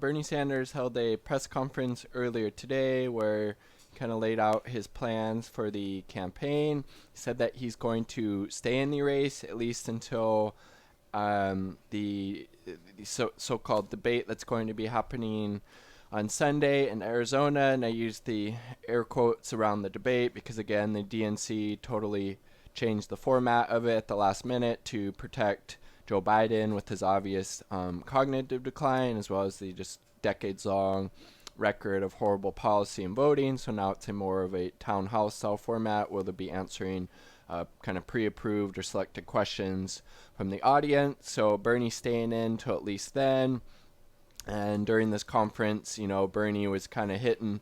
Bernie Sanders held a press conference earlier today where he kind of laid out his plans for the campaign. He said that he's going to stay in the race at least until the so-called debate that's going to be happening on Sunday in Arizona. And I use the air quotes around the debate because, again, the DNC totally changed the format of it at the last minute to protect Joe Biden with his obvious cognitive decline, as well as the just decades-long record of horrible policy and voting. So now it's a more of a town hall style format where they'll be answering kind of pre-approved or selected questions from the audience. So Bernie's staying in till at least then. And during this conference, Bernie was kind of hitting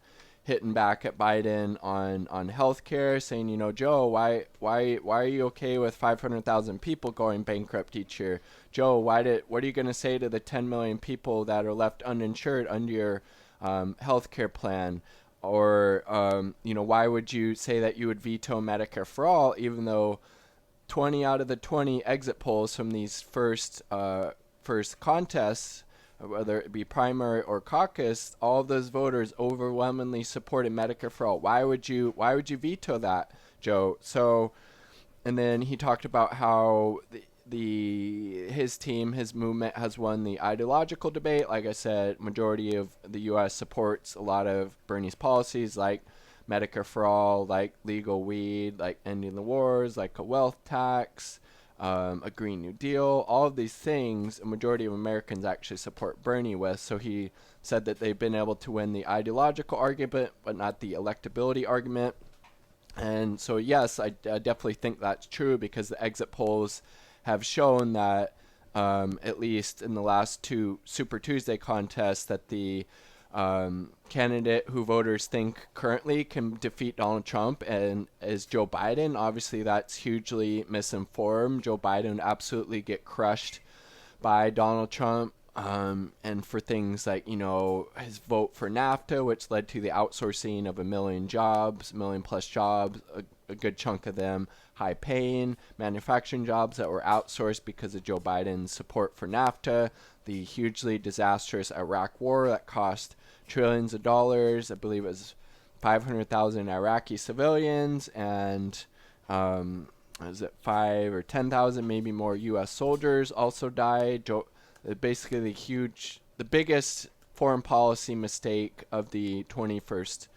back at Biden on healthcare, saying, Joe, why are you okay with 500,000 people going bankrupt each year? Joe, what are you going to say to the 10 million people that are left uninsured under your healthcare plan? Or why would you say that you would veto Medicare for all, even though 20 out of the 20 exit polls from these first contests, whether it be primary or caucus, all of those voters overwhelmingly supported Medicare for all. Why would you veto that, Joe? So, and then he talked about how his team, his movement has won the ideological debate. Like I said, majority of the U.S. supports a lot of Bernie's policies, like Medicare for all, like legal weed, like ending the wars, like a wealth tax, a Green New Deal. All of these things, a majority of Americans actually support Bernie with. So he said that they've been able to win the ideological argument, but not the electability argument. And so, yes, I definitely think that's true because the exit polls have shown that, at least in the last two Super Tuesday contests, that the candidate who voters think currently can defeat Donald Trump and is Joe Biden. Obviously, that's hugely misinformed. Joe Biden would absolutely get crushed by Donald Trump. And for things like, his vote for NAFTA, which led to the outsourcing of a million plus jobs, a good chunk of them high paying manufacturing jobs that were outsourced because of Joe Biden's support for NAFTA, the hugely disastrous Iraq war that cost trillions of dollars. I believe it was 500,000 Iraqi civilians and was it 5 or 10,000 maybe more U.S. soldiers also died. Basically the biggest foreign policy mistake of the 21st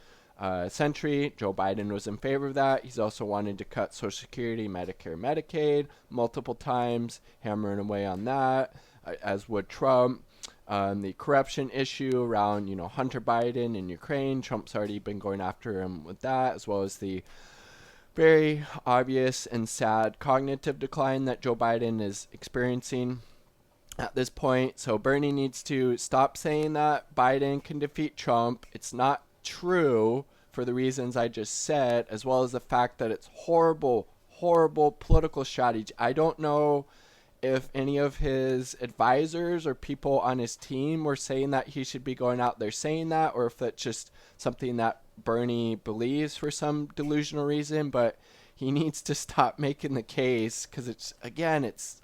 century. Joe Biden was in favor of that. He's also wanted to cut Social Security, Medicare, Medicaid multiple times, hammering away on that, as would Trump. The corruption issue around, Hunter Biden in Ukraine, Trump's already been going after him with that, as well as the very obvious and sad cognitive decline that Joe Biden is experiencing at this point. So Bernie needs to stop saying that Biden can defeat Trump. It's not true for the reasons I just said, as well as the fact that it's horrible political strategy. I don't know if any of his advisors or people on his team were saying that he should be going out there saying that, or if that's just something that Bernie believes for some delusional reason. But he needs to stop making the case because it's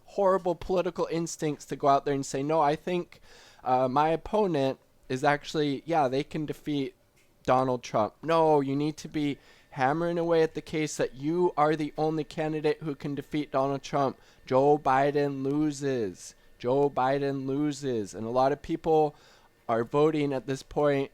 horrible political instincts to go out there and say, no, I think my opponent is actually, they can defeat Donald Trump. No, you need to be hammering away at the case that you are the only candidate who can defeat Donald Trump. Joe Biden loses. And a lot of people are voting at this point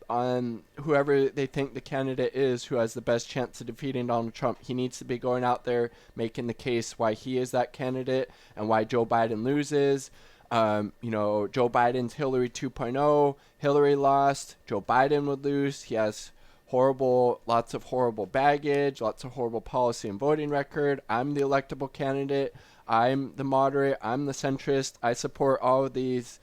on whoever they think the candidate is who has the best chance of defeating Donald Trump. He needs to be going out there making the case why he is that candidate and why Joe Biden loses. Joe Biden's Hillary 2.0. Hillary lost. Joe Biden would lose. He has lots of horrible baggage, lots of horrible policy and voting record. I'm the electable candidate. I'm the moderate. I'm the centrist. I support all of these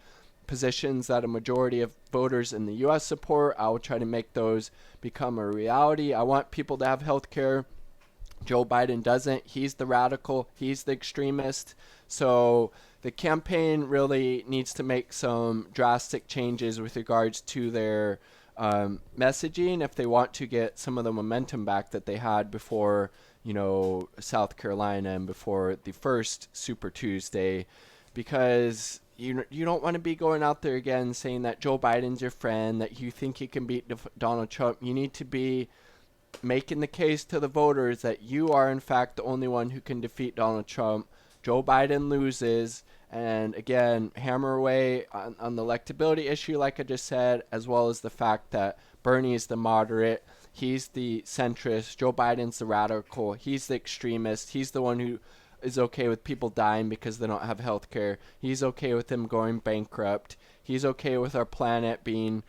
positions that a majority of voters in the U.S. support. I will try to make those become a reality. I want people to have health care. Joe Biden doesn't. He's the radical. He's the extremist. So the campaign really needs to make some drastic changes with regards to their messaging if they want to get some of the momentum back that they had before, South Carolina and before the first Super Tuesday. Because you don't want to be going out there again saying that Joe Biden's your friend, that you think you can beat Donald Trump. You need to be making the case to the voters that you are in fact the only one who can defeat Donald Trump. Joe Biden loses, and again, hammer away on the electability issue, like I just said, as well as the fact that Bernie is the moderate, he's the centrist, Joe Biden's the radical, he's the extremist, he's the one who is okay with people dying because they don't have health care, he's okay with them going bankrupt, he's okay with our planet being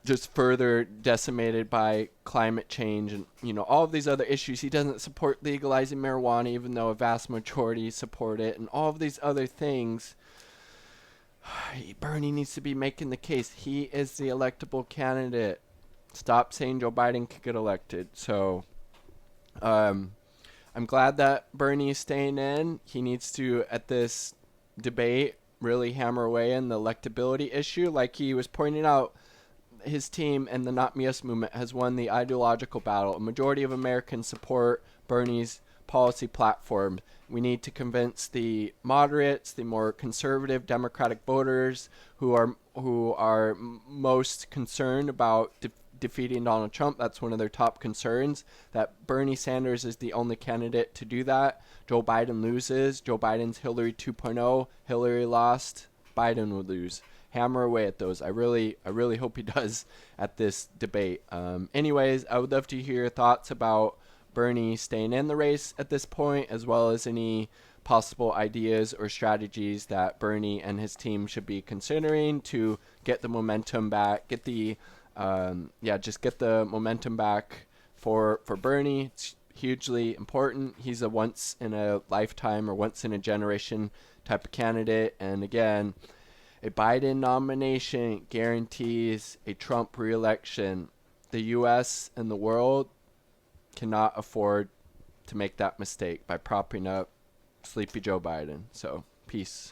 just further decimated by climate change and all of these other issues. He doesn't support legalizing marijuana even though a vast majority support it, and all of these other things. Bernie needs to be making the case. He is the electable candidate. Stop saying Joe Biden could get elected. So I'm glad that Bernie is staying in. He needs to, at this debate, really hammer away in the electability issue. Like he was pointing out, his team and the Not Me Us movement has won the ideological battle. A majority of Americans support Bernie's policy platform. We need to convince the moderates, the more conservative Democratic voters who are most concerned about defeating Donald Trump. That's one of their top concerns, that Bernie Sanders is the only candidate to do that. Joe Biden loses. Joe Biden's Hillary 2.0. Hillary lost. Biden would lose. Hammer away at those. I really hope he does at this debate. Anyways, I would love to hear your thoughts about Bernie staying in the race at this point, as well as any possible ideas or strategies that Bernie and his team should be considering to get the momentum back, get the momentum back for Bernie. It's hugely important. He's a once in a lifetime or once in a generation type of candidate, and again, a Biden nomination guarantees a Trump re-election. The U.S. and the world cannot afford to make that mistake by propping up sleepy Joe Biden. So, peace.